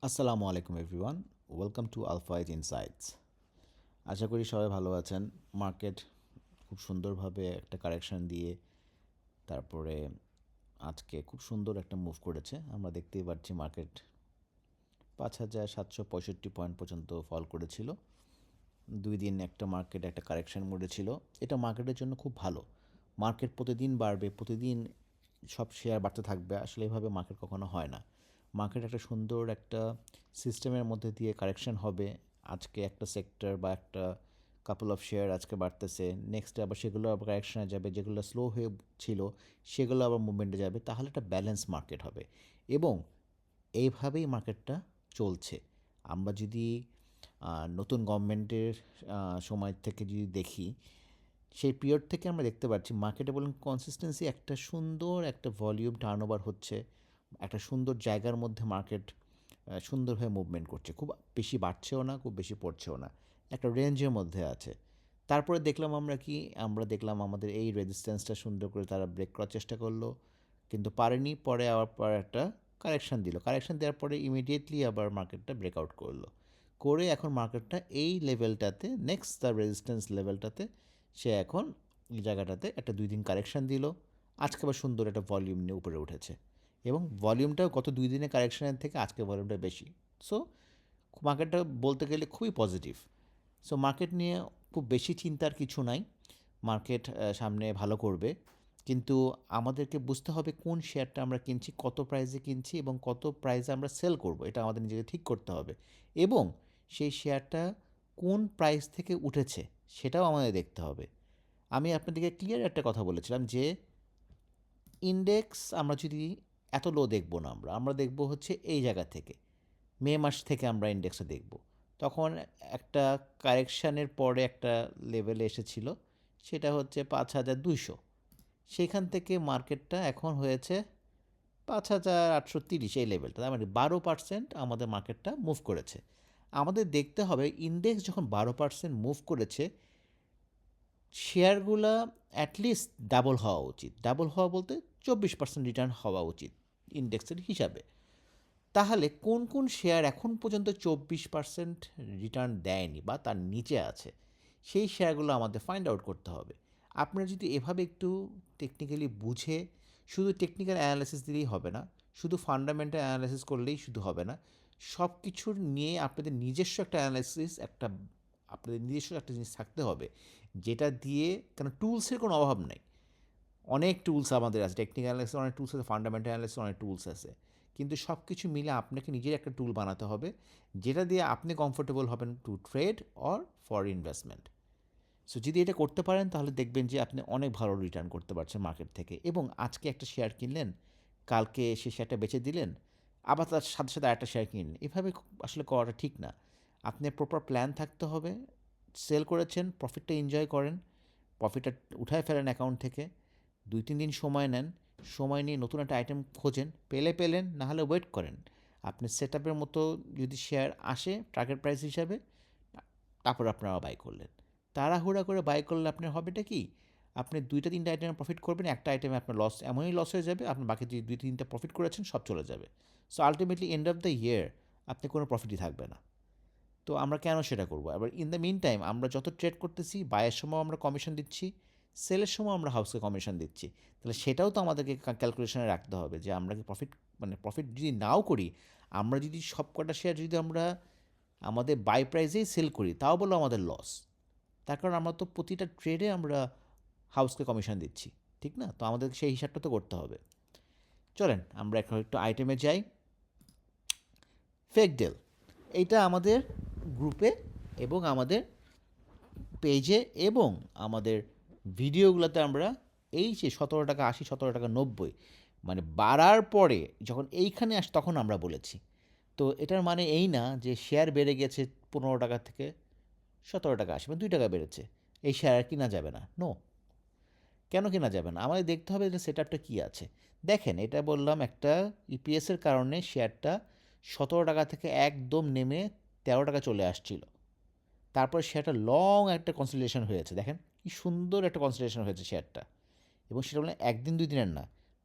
আসসালামু আলাইকুম everyone, welcome to আলফাইজ insights. আশা করি সবাই ভালো আছেন। মার্কেট খুব সুন্দরভাবে একটা কারেকশন দিয়ে তারপরে আজকে খুব সুন্দর একটা মুভ করেছে। আমরা দেখতেই পাচ্ছি মার্কেট 5,765 পর্যন্ত ফল করেছিল। 2 দিন একটা মার্কেট একটা কারেকশন মোডে ছিল। এটা মার্কেটের জন্য খুব ভালো। মার্কেট প্রতিদিন বাড়বে, প্রতিদিন সব শেয়ার বাড়তে থাকবে, আসলে এভাবে মার্কেট কখনো হয় না। মার্কেট একটা সুন্দর একটা সিস্টেমের মধ্যে দিয়ে কারেকশন হবে। আজকে একটা সেক্টর বা একটা কাপল অফ শেয়ার আজকে বাড়তেছে, নেক্সট আবার সেগুলো আবার কারেকশনে যাবে, যেগুলো স্লো হয়ে ছিল সেগুলো আবার মুভমেন্টে যাবে, তাহলে একটা ব্যালেন্স মার্কেট হবে এবং এইভাবেই মার্কেটটা চলছে। আমরা যদি নতুন গভর্নমেন্টের সময় থেকে যদি দেখি, সেই পিরিয়ড থেকে আমরা দেখতে পাচ্ছি মার্কেটে বলুন কনসিস্টেন্সি একটা সুন্দর একটা ভলিউম টার্নওভার হচ্ছে, একটা সুন্দর জায়গার মধ্যে মার্কেট সুন্দরভাবে মুভমেন্ট করছে, খুব বেশি বাড়ছেও না, খুব বেশি পড়ছেও না, একটা রেঞ্জের মধ্যে আছে। তারপরে দেখলাম আমরা দেখলাম আমাদের এই রেজিস্ট্যান্সটা সুন্দর করে তারা ব্রেক করার চেষ্টা করলো, কিন্তু পারেনি। পরে আবার একটা কারেকশান দিল, কারেকশান দেওয়ার পরে ইমিডিয়েটলি আবার মার্কেটটা ব্রেকআউট করলো, করে এখন মার্কেটটা এই লেভেলটাতে, নেক্সট দ্য রেজিস্ট্যান্স লেভেলটাতে সে এখন এই জায়গাটাতে একটা 2 দিন কারেকশান দিল। আজকে আবার সুন্দর একটা ভলিউম নিয়ে উপরে উঠেছে এবং ভলিউমটাও গত 2 দিনের কারেকশানের থেকে আজকে ভলিউমটা বেশি। সো মার্কেটটা বলতে গেলে খুবই পজিটিভ। সো মার্কেট নিয়ে খুব বেশি চিন্তার কিছু নাই। মার্কেট সামনে ভালো করবে, কিন্তু আমাদেরকে বুঝতে হবে কোন শেয়ারটা আমরা কিনছি, কত প্রাইসে কিনছি এবং কত প্রাইসে আমরা সেল করব, এটা আমাদের নিজেকে ঠিক করতে হবে। এবং সেই শেয়ারটা কোন প্রাইস থেকে উঠেছে সেটাও আমাদের দেখতে হবে। আমি আপনাদেরকে ক্লিয়ার একটা কথা বলেছিলাম যে ইন্ডেক্স আমরা যদি এত লো দেখব না, আমরা আমরা দেখব হচ্ছে এই জায়গা থেকে, মে মাস থেকে আমরা ইন্ডেক্সটা দেখব। তখন একটা কারেকশানের পরে একটা লেভেলে এসেছিল, সেটা হচ্ছে 5,200। সেইখান থেকে মার্কেটটা এখন হয়েছে 5,830, এই লেভেলটা, তার মানে 12% আমাদের মার্কেটটা মুভ করেছে। আমাদের দেখতে হবে ইন্ডেক্স যখন 12% মুভ করেছে, শেয়ারগুলা অ্যাটলিস্ট ডাবল হওয়া উচিত। ডাবল হওয়া বলতে 24% রিটার্ন হওয়া উচিত ইন্ডেক্সের হিসাবে। তাহলে কোন কোন শেয়ার এখন পর্যন্ত 24% রিটার্ন দেয়নি বা তার নিচে আছে, সেই শেয়ারগুলো আমাদের ফাইন্ড আউট করতে হবে। আপনারা যদি এভাবে একটু টেকনিক্যালি বুঝে, শুধু টেকনিক্যাল অ্যানালাইসিস দিলেই হবে না, শুধু ফান্ডামেন্টাল অ্যানালাইসিস করলেই শুধু হবে না, সব কিছুর নিয়ে আপনাদের নিজস্ব একটা অ্যানালাইসিস, আপনাদের নিজস্ব একটা জিনিস থাকতে হবে, যেটা দিয়ে, কেন টুলসের কোনো অভাব নাই। অনেক টুলস আমাদের আছে, টেকনিক্যাল অ্যানালাইসিস অনেক টুলস আছে, ফান্ডামেন্টাল অ্যানালাইসিস অনেক টুলস আছে, কিন্তু সব কিছু মিলে আপনাকে নিজের একটা টুল বানাতে হবে, যেটা দিয়ে আপনি কমফোর্টেবল হবেন to trade or for investment. So যদি এটা করতে পারেন তাহলে দেখবেন যে আপনি অনেক ভালো রিটার্ন করতে পারছেন মার্কেট থেকে। এবং আজকে একটা শেয়ার কিনলেন, কালকে সেই শেয়ারটা বেচে দিলেন, আবার তার সাথে সাথে আরেকটা শেয়ার কিনলেন, এভাবে আসলে করাটা ঠিক না। আপনার প্রপার প্ল্যান থাকতে হবে। সেল করেছেন, প্রফিটটা এনজয় করেন, প্রফিটটা উঠায় ফেলেন অ্যাকাউন্ট থেকে, 2-3 দিন সময় নেন, সময় নিয়ে নতুন একটা আইটেম খোঁজেন, পেলে পেলেন, না হলে ওয়েট করেন। আপনি সেট আপের মতো যদি শেয়ার আসে টার্গেট প্রাইস হিসাবে, তারপর আপনারা বাই করলেন। তাড়াহুড়া করে বাই করলে আপনার হবেটা কি, আপনি 2-3 আইটেমে প্রফিট করবেন, একটা আইটেমে আপনার লস, এমনই লস হয়ে যাবে, আপনার বাকি যে 2-3টা প্রফিট করেছেন সব চলে যাবে। So ultimately end of the year আপনি কোনো প্রফিটই থাকবে না। তো আমরা কেন সেটা করবো? আবার ইন দ্য মিন টাইম আমরা যত ট্রেড করতেছি, বায়ের সময় আমরা কমিশন দিচ্ছি, সেলের সময় আমরা হাউসকে কমিশন দিচ্ছি, তাহলে সেটাও তো আমাদেরকে ক্যালকুলেশনে রাখতে হবে যে আমরা কি প্রফিট, মানে প্রফিট যদি নাও করি, আমরা যদি সব কটা শেয়ার যদি আমরা আমাদের বাই প্রাইসেই সেল করি, তাও বলো আমাদের লস। তার কারণ আমরা তো প্রতিটা ট্রেডে আমরা হাউসকে কমিশন দিচ্ছি, ঠিক না? তো আমাদের সেই হিসাবটা তো করতে হবে। চলেন আমরা এখন একটু আইটেমে যাই। ফেক ডেল, এইটা আমাদের গ্রুপে এবং আমাদের পেজে এবং আমাদের ভিডিওগুলোতে আমরা এই যে 17 টাকা 80, 17 টাকা 90, মানে বাড়ার পরে যখন এইখানে আসে তখন আমরা বলেছি। তো এটার মানে এই না যে শেয়ার বেড়ে গেছে 15 টাকা থেকে 17 টাকা 80, মানে 2 টাকা বেড়েছে, এই শেয়ার আর কিনা যাবে না। নো, কেন কেনা যাবে না? আমাদের দেখতে হবে যে সেট আপটা কী আছে। দেখেন, এটা বললাম একটা ইপিএসের কারণে শেয়ারটা 17 টাকা থেকে একদম নেমে 13 টাকা চলে আসছিল। তারপর শেয়ারটা লং একটা কনসলিডেশন হয়েছে, দেখেন কি সুন্দর একটা কনসলিডেশন হয়েছে শেয়ারটা। এবং সেটা বলে 1 দিন 2 দিনের না,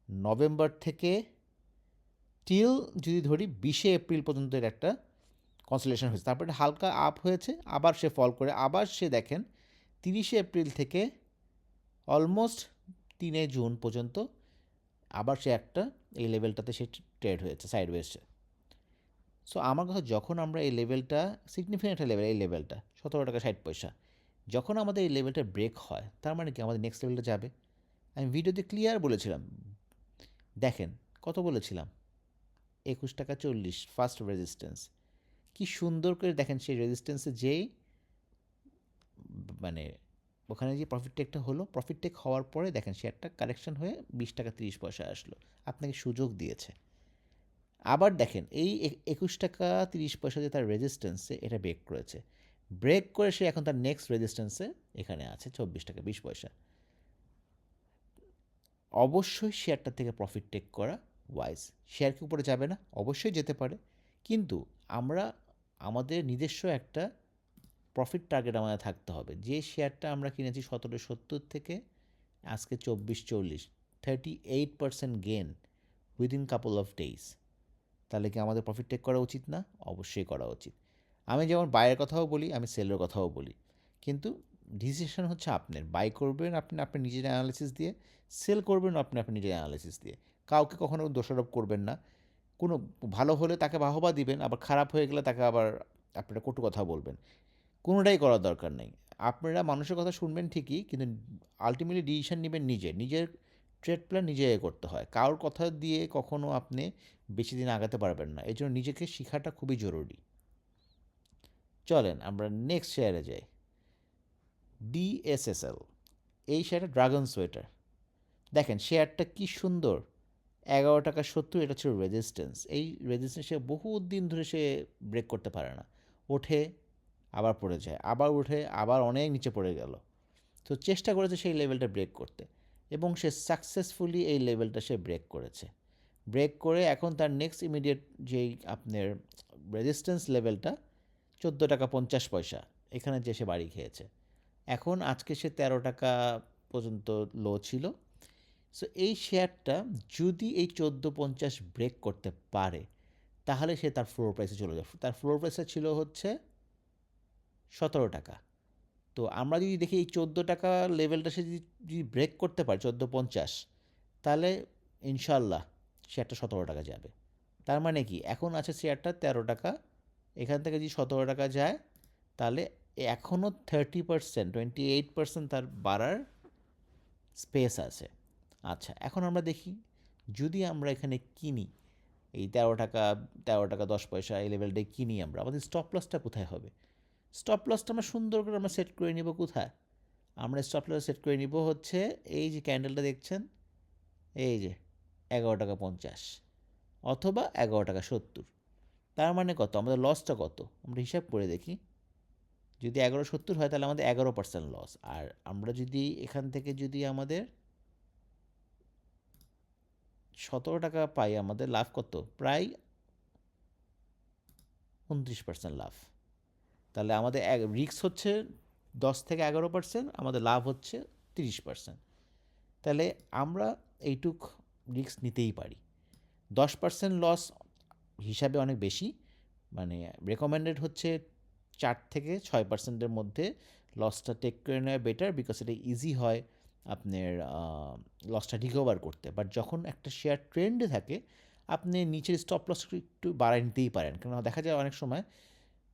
নভেম্বর থেকে টিল যদি ধরি 20শে এপ্রিল পর্যন্ত এর একটা কনসোলিডেশন হয়েছে, তারপরে হালকা আপ হয়েছে, আবার সে ফল করে, আবার সে দেখেন 30শে এপ্রিল থেকে অলমোস্ট 3 জুন পর্যন্ত আবার সে একটা এই লেভেলটাতে সে ট্রেড হয়েছে সাইডওয়েজে। সো আমার কথা, যখন আমরা এই লেভেলটা সিগনিফিকেন্ট একটা লেভেল, এই লেভেলটা 17 টাকা 60 পয়সা, যখন আমাদের এই লেভেলটা ব্রেক হয়, তার মানে কি আমাদের নেক্সট লেভেলটা যাবে। আমি ভিডিওতে ক্লিয়ার বলেছিলাম, দেখেন কত বলেছিলাম, 21 টাকা 40 ফার্স্ট রেজিস্ট্যান্স। কি সুন্দর করে দেখেন সেই রেজিস্ট্যান্সে যেই মানে ওখানে যে প্রফিট টেকটা হলো, প্রফিট টেক হওয়ার পরে দেখেন শেয়ারটা কারেকশন হয়ে 20 টাকা 30 পয়সা আসলো, আপনাকে সুযোগ দিয়েছে। আবার দেখেন এই 21 টাকা 30 পয়সা যে তার রেজিস্ট্যান্সে এটা ব্রেক করেছে, ব্রেক করে সে এখন তার নেক্সট রেজিস্ট্যান্সে এখানে আছে 24 টাকা 20 পয়সা। অবশ্যই শেয়ারটা থেকে প্রফিট টেক করা ওয়াইজ। শেয়ার কি উপরে যাবে না? অবশ্যই যেতে পারে, কিন্তু আমরা আমাদের নিজস্ব একটা প্রফিট টার্গেট আমাদের থাকতে হবে। যে শেয়ারটা আমরা কিনেছি 1770 থেকে আজকে 2440, 38% gain within couple of days, তাহলে কি আমাদের প্রফিট টেক করা উচিত না? অবশ্যই করা উচিত। আমি যেমন বাইয়ের কথাও বলি, আমি সেলের কথাও বলি, কিন্তু ডিসিশন হচ্ছে আপনার। বাই করবেন আপনি আপনার নিজের অ্যানালিসিস দিয়ে, সেল করবেন আপনি আপনার নিজের অ্যানালিসিস দিয়ে। কাউকে কখনো দোষারোপ করবেন না। কোনো ভালো হলে তাকে বাহবা দিবেন, আবার খারাপ হয়ে গেলে তাকে আবার আপনারা কটু কথা বলবেন। কোনোটাই করার দরকার নেই। আপনারা মানুষের কথা শুনবেন ঠিকই, কিন্তু আল্টিমেটলি ডিসিশন নেবেন নিজে। নিজের ট্রেড প্ল্যান নিজে করতে হয়। কারোর কথা দিয়ে কখনো আপনি বেশি দিন আগাতে পারবেন না। এই জন্য নিজেকে শেখাটা খুবই জরুরি। চলেন আমরা নেক্সট শেয়ারে যাই। ডিএসএসএল, এই শেয়ারটা ড্রাগন সোয়েটার। দেখেন শেয়ারটা কি সুন্দর, 11 টাকা 70, এটা ছিল রেজিস্ট্যান্স। এই রেজিস্ট্যান্স সে বহুত দিন ধরে সে ব্রেক করতে পারে না, ওঠে আবার পড়ে যায়, আবার উঠে আবার অনেক নিচে পড়ে গেল। তো চেষ্টা করেছে সেই লেভেলটা ব্রেক করতে, এবং সে সাকসেসফুলি এই লেভেলটা সে ব্রেক করেছে। ব্রেক করে এখন তার নেক্সট ইমিডিয়েট যেই আপনার রেজিস্ট্যান্স লেভেলটা 14 টাকা 50 পয়সা, এখানে যে সে বাড়ি খেয়েছে। এখন আজকে সে 13 টাকা পর্যন্ত লো ছিল। সো এই শেয়ারটা যদি এই 1450 ব্রেক করতে পারে, তাহলে সে তার ফ্লোর প্রাইসে চলে যাবে। তার ফ্লোর প্রাইসটা ছিল হচ্ছে 17 টাকা। তো আমরা যদি দেখি এই 14 টাকা লেভেলটা সে যদি ব্রেক করতে পারে 1450, তাহলে ইনশাল্লাহ শেয়ারটা 17 টাকা যাবে। তার মানে কি, এখন আছে শেয়ারটা 13 টাকা, এখান থেকে যদি 17 টাকা যায়, তাহলে এখনও 30%, 28% তার বাড়ার স্পেস আছে। আচ্ছা, এখন আমরা দেখি, যদি আমরা এখানে কিনি এই 13 টাকা 10 পয়সা এই লেভেলটায় কিনি, আমরা আমাদের স্টপ লসটা কোথায় হবে? স্টপ লসটা আমরা সুন্দর করে আমরা সেট করে নিব কোথায়? আমরা স্টপ লস সেট করে নিব হচ্ছে এই যে ক্যান্ডেলটা দেখছেন, এই যে 11 টাকা 50 অথবা 11 টাকা 70। তার মানে কত, আমাদের লসটা কত আমরা হিসাব করে দেখি। যদি 1170 হয় তাহলে আমাদের 11% লস। আর আমরা যদি এখান থেকে যদি আমাদের 17 টাকা পাই, আমাদের লাভ কত? প্রায় 29% লাভ। তাহলে আমাদের রিস্ক হচ্ছে 10 থেকে 11%, আমাদের লাভ হচ্ছে 30%। তাহলে আমরা এইটুক রিস্ক নিতেই পারি। 10% লস হিসাবে অনেক বেশি, মানে রেকমেন্ডেড হচ্ছে 4 থেকে 6%-এর মধ্যে লসটা টেক করে নেওয়া বেটার, বিকজ এটা ইজি হয় আপনার লসটা রিকভার করতে। বাট যখন একটা শেয়ার ট্রেন্ডে থাকে, আপনি নিচের স্টপ লস একটু বাড়ায় নিতেই পারেন, কারণ দেখা যায় অনেক সময়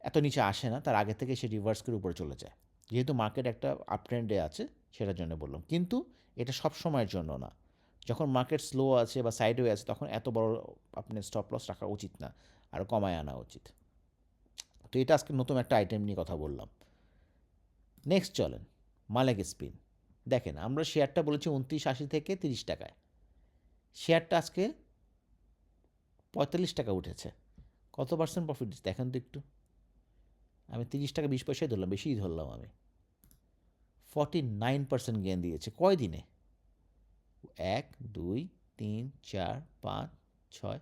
এত নিচে আসে না, তার আগে থেকে সে রিভার্স করে উপরে চলে যায়। যেহেতু মার্কেট একটা আপ ট্রেন্ডে আছে, সেটার জন্য বললাম। কিন্তু এটা সব সময়ের জন্য না। যখন মার্কেট স্লো আছে বা সাইডওয়ে আছে, তখন এত বড় আপনি স্টপ লস রাখা উচিত না, আর কমায় আনা উচিত। তো এটা আজকে নতুন একটা আইটেম নিয়ে কথা বললাম। নেক্সট চলেন মালেক স্পিন। দেখেন আমরা শেয়ারটা বলেছি 29.80 থেকে 30 টাকায়, শেয়ারটা আজকে 45 টাকা উঠেছে। কত পার্সেন্ট প্রফিট দিচ্ছে দেখেন তো একটু। আমি 30 টাকা 20 পয়সায় ধরলাম, বেশিই ধরলাম আমি। 49% গেন দিয়েছে কয় দিনে? 1 2 3 4 5 6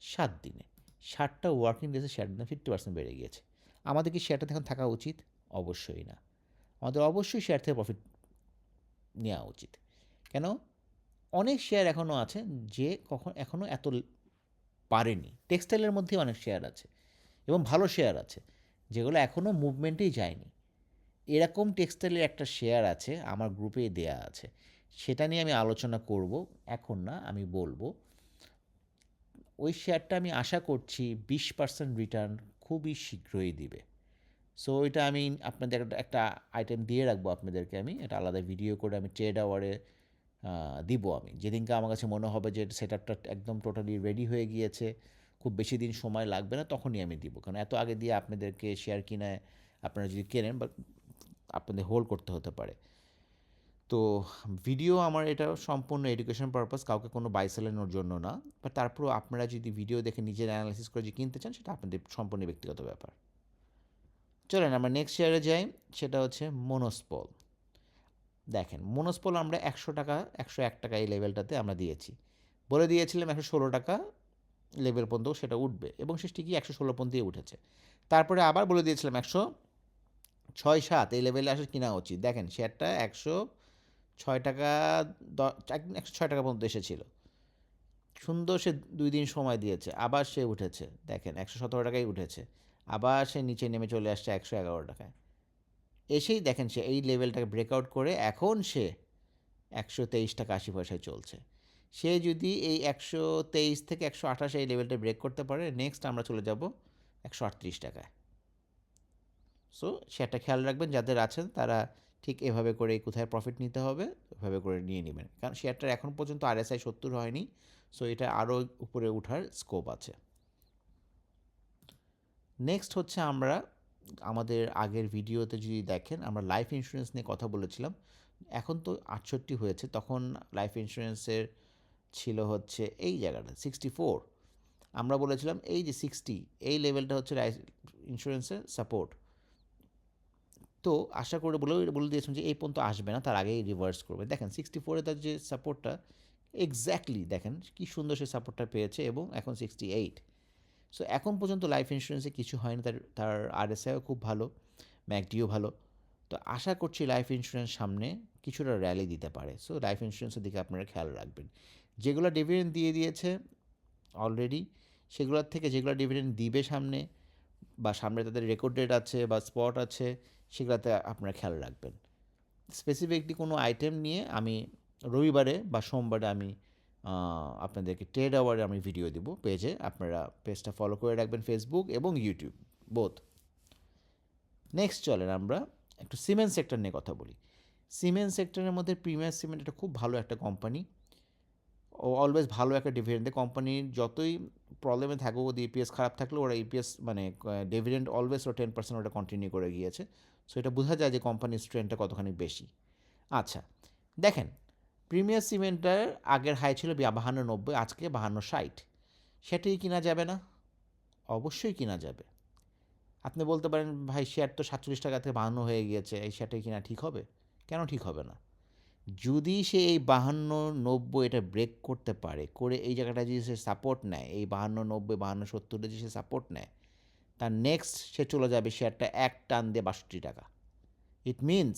7 দিনে। 7টা ওয়ার্কিং ডেজে শেয়ার দাম 50% বেড়ে গিয়েছে। আমাদের কি শেয়ারটা এখন থাকা উচিত? অবশ্যই না। আমাদের অবশ্যই শেয়ার থেকে প্রফিট নেওয়া উচিত। কেন? অনেক শেয়ার এখনও আছে যে এখনও এত পারেনি। টেক্সটাইলের মধ্যে অনেক শেয়ার আছে এবং ভালো শেয়ার আছে, যেগুলো এখনও মুভমেন্টেই যায়নি। এরকম টেক্সটাইলের একটা শেয়ার আছে, আমার গ্রুপেই দেয়া আছে। সেটা নিয়ে আমি আলোচনা করব, এখন না, আমি বলবো। ওই শেয়ারটা আমি আশা করছি 20% রিটার্ন খুবই শীঘ্রই দিবে। সো এটা আমি আপনাদের একটা আইটেম দিয়ে রাখবো আপনাদেরকে, আমি এটা আলাদা ভিডিও করে আমি ট্রেড আওয়ারে দিব। আমি যেদিনকে আমার কাছে মনে হবে যে সেট আপটা একদম টোটালি রেডি হয়ে গিয়েছে, খুব বেশি দিন সময় লাগবে না, তখনই আমি দিব। কারণ এত আগে দিয়ে আপনাদেরকে শেয়ার কিনায় আপনারা যদি কেনেন বা আপনাদের হোল্ড করতে হতে পারে। তো ভিডিও আমার এটা সম্পূর্ণ এডুকেশন পারপাস, কাউকে কোনো বাই সেলানোর জন্য না। বাট তারপরেও আপনারা যদি ভিডিও দেখে নিজের অ্যানালাইসিস করে যে কিনতে চান, সেটা আপনাদের সম্পূর্ণ ব্যক্তিগত ব্যাপার। চলেন আমরা নেক্সট শেয়ারে যাই, সেটা হচ্ছে মনোস্পল। দেখেন, মনোস্পল আমরা 100 টাকা, 101 টাকা এই লেভেলটাতে আমরা দিয়েছি, বলে দিয়েছিলাম 116 টাকা লেভেল পর্যন্ত সেটা উঠবে, এবং সে ঠিকই 116 পর্যন্তই উঠেছে। তারপরে আবার বলে দিয়েছিলাম 106-7 এই লেভেলে আসলে কিনা উচিত। দেখেন শেয়ারটা 106 টাকা, 106 টাকা পর্যন্ত এসেছিল, সুন্দর সে 2 দিন সময় দিয়েছে, আবার সে উঠেছে। দেখেন 117 টাকায় উঠেছে, আবার সে নিচে নেমে চলে আসছে 111 টাকায়। এসেই দেখেন সে এই লেভেলটাকে ব্রেকআউট করে এখন সে 123 টাকা 80 পয়সায় চলছে। সে যদি এই 123 থেকে 128 এই লেভেলটা ব্রেক করতে পারে, নেক্সট আমরা চলে যাব 138 টাকায়। সো সেটা খেয়াল রাখবেন, যাদের আছেন তারা ঠিক এভাবে করে কোথায় প্রফিট নিতে হবে এভাবে করে নিয়ে নেবেন, কারণ শেয়ারটার এখন পর্যন্ত RSI 70 হয়নি। সো এটা আরও উপরে ওঠার স্কোপ আছে। নেক্সট হচ্ছে আমরা আমাদের আগের ভিডিওতে যদি দেখেন, আমরা লাইফ ইন্স্যুরেন্স নিয়ে কথা বলেছিলাম। এখন তো 68 হয়েছে, তখন লাইফ ইন্স্যুরেন্সের ছিল হচ্ছে এই জায়গাটা 64। আমরা বলেছিলাম এই যে 60 এই লেভেলটা হচ্ছে লাইফ ইন্স্যুরেন্সের সাপোর্ট। তো আশা করে বলে দিয়েছিলাম যে এই পর্যন্ত আসবে না, তার আগেই রিভার্স করবে। দেখেন 64-এ তার যে সাপোর্টটা, এক্স্যাক্টলি দেখেন কি সুন্দর সে সাপোর্টটা পেয়েছে, এবং এখন 68। সো এখন পর্যন্ত লাইফ ইন্স্যুরেন্সে কিছু হয়নি, তার RSIও খুব ভালো, ম্যাকডিও ভালো। তো আশা করছি লাইফ ইন্স্যুরেন্স সামনে কিছুটা র্যালি দিতে পারে। সো লাইফ ইন্স্যুরেন্সের দিকে আপনারা খেয়াল রাখবেন। যেগুলো ডিভিডেন্ড দিয়ে দিয়েছে অলরেডি, সেগুলোর থেকে যেগুলো ডিভিডেন্ড দিবে সামনে, বা সামনে তাদের রেকর্ড ডেট আছে বা স্পট আছে, সেগুলোতে আপনারা খেয়াল রাখবেন। স্পেসিফিকলি কোনো আইটেম নিয়ে আমি রবিবারে বা সোমবারে আমি আপনাদেরকে ট্রেড আওয়ারে আমি ভিডিও দেবো পেজে, আপনারা পেজটা ফলো করে রাখবেন, ফেসবুক এবং ইউটিউব বোথ। নেক্সট চলেন আমরা একটু সিমেন্ট সেক্টর নিয়ে কথা বলি। সিমেন্ট সেক্টরের মধ্যে প্রিমিয়ার সিমেন্ট এটা খুব ভালো একটা কোম্পানি, ও অলওয়েজ ভালো একটা ডিভিডেন্ড দেয়। কোম্পানির যতই প্রবলেমে থাকুক, ওদের ইপিএস খারাপ থাকলেও ওরা ইপিএস মানে ডিভিডেন্ড অলওয়েজ ওরা 10% ওটা কন্টিনিউ করে গিয়েছে। সো এটা বোঝা যায় যে কোম্পানির স্ট্রেন্থটা কতখানি বেশি। আচ্ছা দেখেন, প্রিমিয়ার সিমেন্টের আগের হাই ছিল 52-90, আজকে 52-60। সেটাই কিনা যাবে না? অবশ্যই কিনা যাবে। আপনি বলতে পারেন ভাই শেয়ার তো 47 টাকা থেকে 52 হয়ে গিয়েছে, এই শেয়ারটাই কিনা ঠিক হবে? কেন ঠিক হবে না? যদি সে এই 52-90 এটা ব্রেক করতে পারে, করে এই জায়গাটা যদি সে সাপোর্ট নেয়, এই 52-90 52-70 যদি সে সাপোর্ট নেয়, তার নেক্সট সে চলে যাবে শেয়ারটা এক টান দিয়ে 62 টাকা। ইট মিনস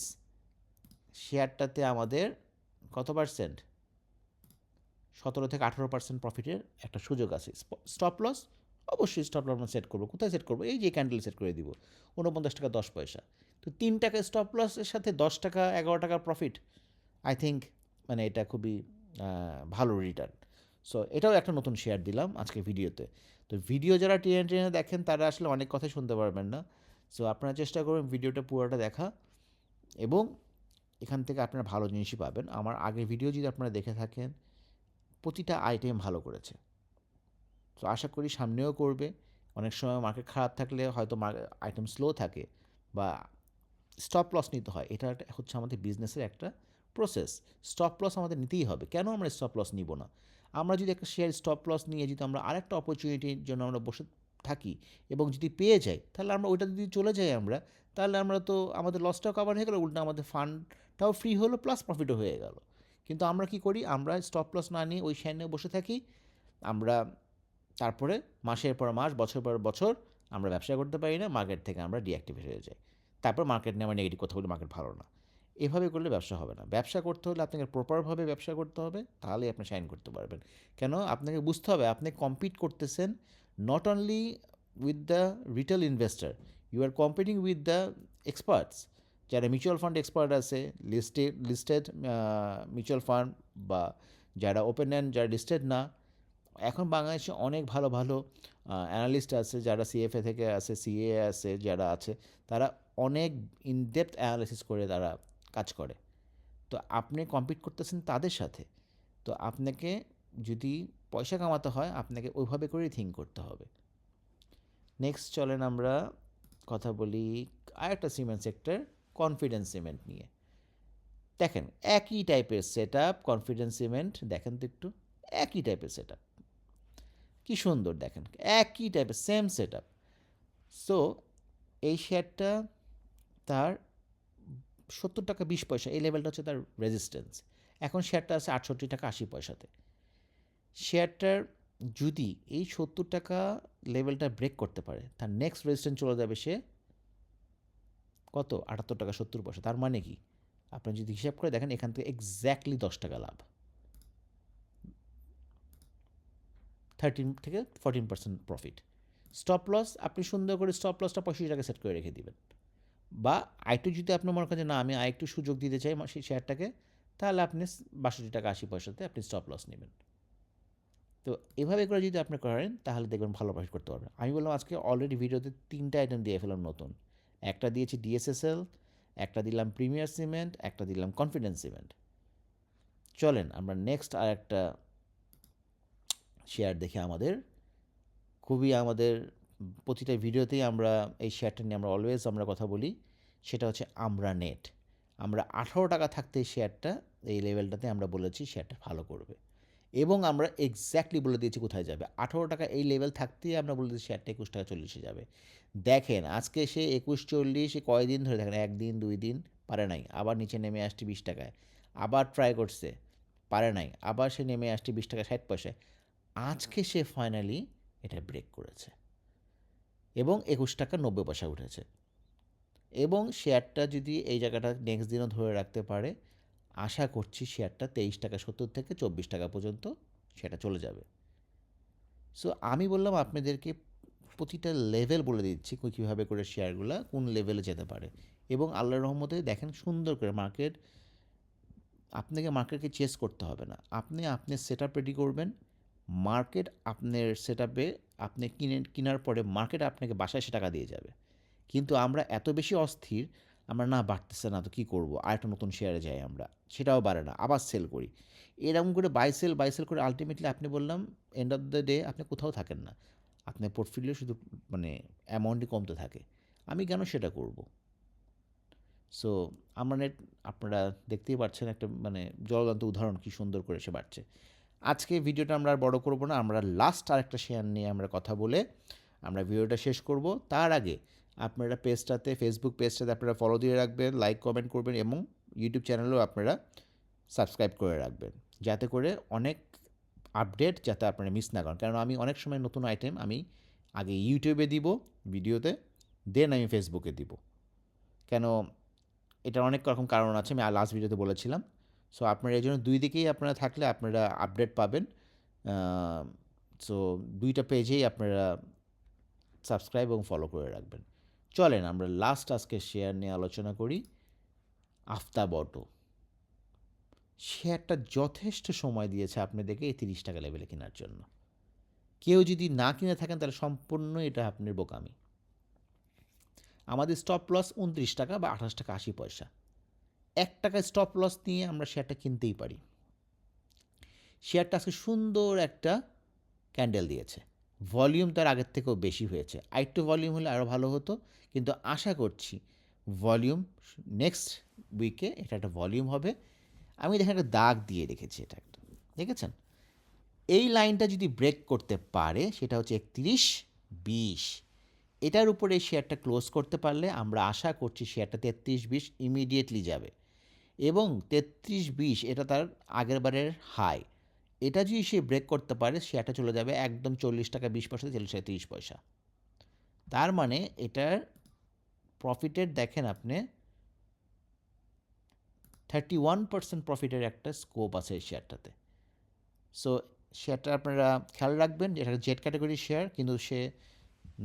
শেয়ারটাতে আমাদের কত পার্সেন্ট? 17-18% প্রফিটের একটা সুযোগ আছে। স্টপ লস, অবশ্যই স্টপ লস আমরা সেট করবো। কোথায় সেট করবো? এই যে ক্যান্ডেল সেট করে দিব, 49 টাকা 10 পয়সা। তো 3 টাকা স্টপ লসের সাথে 10 টাকা 11 টাকার প্রফিট, আই থিঙ্ক মানে এটা খুবই ভালো রিটার্ন। সো এটাও একটা নতুন শেয়ার দিলাম আজকে ভিডিওতে। তো ভিডিও যারা টেনে টেনে দেখেন তারা আসলে অনেক কথাই শুনতে পারবেন না। সো আপনারা চেষ্টা করবেন ভিডিওটা পুরোটা দেখা, এবং এখান থেকে আপনারা ভালো জিনিসই পাবেন। আমার আগের ভিডিও যদি আপনারা দেখে থাকেন, প্রতিটা আইটেম ভালো করেছে। তো আশা করি সামনেও করবে। অনেক সময় মার্কেট খারাপ থাকলে হয়তো আইটেম স্লো থাকে বা স্টপ লস নিতে হয়, এটা হচ্ছে আমাদের বিজনেসের একটা প্রসেস। স্টপ লস আমাদের নিতেই হবে। কেন আমরা স্টপ লস নিব না? আমরা যদি একটা শেয়ার স্টপ লস নিয়ে যদি আমরা আরেকটা অপরচুনিটির জন্য আমরা বসে থাকি এবং যদি পেয়ে যাই, তাহলে আমরা ওইটা যদি চলে যাই আমরা, তাহলে আমরা তো আমাদের লসটাও কভার হয়ে গেল, উল্টো আমাদের ফান্ডটাও ফ্রি হলো, প্লাস প্রফিটও হয়ে গেল। কিন্তু আমরা কি করি? আমরা স্টপ লস না নিয়ে ওই শেয়ার নিয়ে বসে থাকি। আমরা তারপরে মাসের পর মাস, বছর পর বছর আমরা ব্যবসা করতে পারি না, মার্কেট থেকে আমরা ডিঅ্যাক্টিভেট হয়ে যাই। তারপর মার্কেট নিয়ে আমরা নেগেটিভ কথা বলি, মার্কেট ভালো না। এভাবে করলে ব্যবসা হবে না। ব্যবসা করতে হলে আপনাকে প্রপারভাবে ব্যবসা করতে হবে, তাহলেই আপনি শাইন করতে পারবেন। কেন? আপনাকে বুঝতে হবে আপনি কম্পিট করতেছেন not only with the retail investor, you are competing with the experts. যারা মিউচুয়াল ফান্ড এক্সপার্ট আছে, লিস্টেড মিউচুয়াল ফান্ড, বা যারা ওপেন অ্যান্ড যারা লিস্টেড না। এখন বাংলাদেশে অনেক ভালো ভালো অ্যানালিস্ট আছে, যারা সিএফএ থেকে আছে, সিএ আছে, যারা আছে তারা অনেক ইনডেপথ অ্যানালিসিস করে তারা কাজ করে। তো আপনি কম্পিট করতেছেন তাদের সাথে। তো আপনাকে যদি পয়সা কামাতে হয় আপনাকে ওইভাবে করেই থিঙ্ক করতে হবে। নেক্সট চলেন আমরা কথা বলি আরেকটা সিমেন্ট সেক্টর, কনফিডেন্স সিমেন্ট নিয়ে। দেখেন একই টাইপের সেট আপ, কনফিডেন্স সিমেন্ট দেখেন তো একটু, একই টাইপের সেট আপ, কী সুন্দর দেখেন, একই টাইপের সেম সেট আপ। সো এই শেয়ারটা তার 70 টাকা 20 পয়সা, এই লেভেলটা হচ্ছে তার রেজিস্ট্যান্স। এখন শেয়ারটা আছে 68 টাকা 80 পয়সাতে। শেয়ারটার যদি এই 70 টাকা লেভেলটা ব্রেক করতে পারে, তার নেক্সট রেজিস্ট্যান্স চলে যাবে সে কত, 78 টাকা 70 পয়সা। তার মানে কি, আপনি যদি হিসাব করে দেখেন এখান থেকে এক্স্যাক্টলি 10 টাকা লাভ, 13 থেকে 14% প্রফিট। স্টপ লস আপনি সুন্দর করে স্টপ লসটা 85 টাকা সেট করে রেখে দিবেন। বা আরেকটু যদি আপনি মনে করেন যে না আমি আরেকটু সুযোগ দিতে চাই সেই শেয়ারটাকে, তাহলে আপনি 62 টাকা 80 পয়সাতে আপনি স্টপ লস নেবেন। তো এভাবে করে যদি আপনি করেন তাহলে দেখবেন ভালো প্রফিট করতে পারবেন। আমি বললাম আজকে অলরেডি ভিডিওতে 3টা আইটেম দিয়ে ফেলাম নতুন। একটা দিয়েছি ডিএসএসএল, একটা দিলাম প্রিমিয়ার সিমেন্ট, একটা দিলাম কনফিডেন্স সিমেন্ট। চলেন আমরা নেক্সট আর একটা শেয়ার দেখে আমাদের প্রতিটা ভিডিওতেই আমরা এই শেয়ারটা নিয়ে আমরা অলওয়েজ আমরা কথা বলি, সেটা হচ্ছে আমরা নেট। আমরা 18 টাকা থাকতে এই শেয়ারটা, এই লেভেলটাতে আমরা বলেছি শেয়ারটা ভালো করবে, এবং আমরা এক্স্যাক্টলি বলে দিয়েছি কোথায় যাবে। 18 টাকা এই লেভেল থাকতেই আমরা বলে দিয়েছি শেয়ারটা 21 টাকা 40-এ যাবে। দেখেন আজকে সে 21-40 কয়দিন ধরে, দেখেন 1 দিন 2 দিন পারে নাই, আবার নিচে নেমে আসছে 20 টাকায়, আবার ট্রাই করছে পারে নাই, আবার সে নেমে আসছে 20 টাকা 60 পয়সায়। আজকে সে ফাইনালি এটা ব্রেক করেছে এবং 21 টাকা 90 পয়সা উঠেছে। এবং শেয়ারটা যদি এই জায়গাটা নেক্সট দিনও ধরে রাখতে পারে, আশা করছি শেয়ারটা 23 টাকা 70 থেকে 24 টাকা পর্যন্ত সেটা চলে যাবে। সো আমি বললাম আপনাদেরকে প্রতিটা লেভেল বলে দিচ্ছি কীভাবে করে শেয়ারগুলো কোন লেভেলে যেতে পারে। এবং আল্লাহর রহমতে দেখেন সুন্দর করে মার্কেটকে চেস করতে হবে না, আপনি আপনার সেট আপ রেডি করবেন, মার্কেট আপনার সেট আপে আপনি কেনার পরে মার্কেট আপনাকে বাসায় সে টাকা দিয়ে যাবে। কিন্তু আমরা এত বেশি অস্থির, আমরা না বাড়তেছে না তো কী করবো, আরেকটা নতুন শেয়ারে যাই আমরা, সেটাও বাড়ে না আবার সেল করি। এরকম করে বাই সেল করে আলটিমেটলি আপনি বললাম এন্ড অফ দ্য ডে আপনি কোথাও থাকেন না, আপনার পোর্টফোলিও শুধু মানে অ্যামাউন্টই কমতে থাকে। আমি কেন সেটা করব? সো আমরা নেট আপনারা দেখতেই পাচ্ছেন একটা মানে জ্বলন্ত উদাহরণ কী সুন্দর করে সে বাড়ছে। আজকে ভিডিওটা আমরা আর বড় করব না, আমরা লাস্ট আরেকটা শেয়ার নিয়ে আমরা কথা বলে আমরা ভিডিওটা শেষ করব। তার আগে আপনারা ফেসবুক পেজটাতে আপনারা ফলো দিয়ে রাখবেন, লাইক কমেন্ট করবেন, এবং ইউটিউব চ্যানেলেও আপনারা সাবস্ক্রাইব করে রাখবেন, যাতে করে অনেক আপডেট যাতে আপনারা মিস না করেন। কারণ আমি অনেক সময় নতুন আইটেম আমি আগে ইউটিউবে দিব ভিডিওতে, দেন আমি ফেসবুকে দিব। কেন, এটার অনেক রকম কারণ আছে, আমি লাস্ট ভিডিওতে বলেছিলাম। সো আপনারা এই জন্য দুই দিকেই আপনারা থাকলে আপনারা আপডেট পাবেন। সো দুইটা পেজেই আপনারা সাবস্ক্রাইব এবং ফলো করে রাখবেন। চলেন আমরা লাস্ট আজকে শেয়ার নিয়ে আলোচনা করি, আফতাব অটো। শেয়ারটা যথেষ্ট সময় দিয়েছে আপনাদেরকে এই 30 টাকা লেভেলে কেনার জন্য। কেউ যদি না কিনে থাকেন তাহলে সম্পূর্ণ এটা আপনার বোকামি। আমাদের স্টপ লস 29 টাকা বা 28 টাকা 80 পয়সা। 1 টাকা স্টপ লস নিয়ে আমরা শেয়ারটা কিনতেই পারি। শেয়ারটা আজকে সুন্দর একটা ক্যান্ডেল দিয়েছে, ভলিউম তার আগের থেকেও বেশি হয়েছে, আরেকটু ভলিউম হলে আরও ভালো হতো, কিন্তু আশা করছি ভলিউম নেক্সট উইকে এটা একটা ভলিউম হবে। আমি দেখেন একটা দাগ দিয়ে রেখেছি, এটা একটা দেখেছেন, এই লাইনটা যদি ব্রেক করতে পারে সেটা হচ্ছে 31-20, এটার উপরে এই শেয়ারটা ক্লোজ করতে পারলে আমরা আশা করছি শেয়ারটা 33-20 ইমিডিয়েটলি যাবে, এবং 33-20 এটা তার আগের বারের হাই, এটা যদি সে ব্রেক করতে পারে শেয়ারটা চলে যাবে একদম 40 টাকা 20 পয়সা 40 টাকা 30 পয়সা। তার মানে এটার প্রফিটের দেখেন আপনি 31% প্রফিটের একটা স্কোপ আছে এই শেয়ারটাতে। সো শেয়ারটা আপনারা খেয়াল রাখবেন, এটা জেড ক্যাটাগরির শেয়ার, কিন্তু সে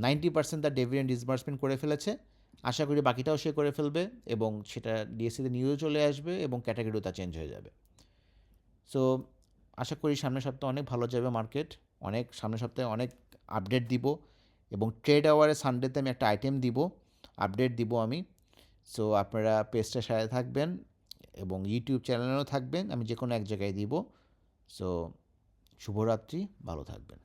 90% তার ডিভিডেন্ড ডিসবার্সমেন্ট করে ফেলেছে। আশা করি বাকিটাও সে করে ফেলবে এবং সেটা ডিএসসিতে নিউজও চলে আসবে এবং ক্যাটাগরিও তা চেঞ্জ হয়ে যাবে। সো আশা করি সামনের সপ্তাহে অনেক ভালো যাবে মার্কেট, সামনের সপ্তাহে অনেক আপডেট দিব এবং ট্রেড আওয়ারে সানডেতে আমি একটা আইটেম দিব, আপডেট দিব আমি। সো আপনারা পেজটার সাথে থাকবেন এবং ইউটিউব চ্যানেলেও থাকবেন, আমি যে কোনো এক জায়গায় দিব। সো শুভরাত্রি, ভালো থাকবেন।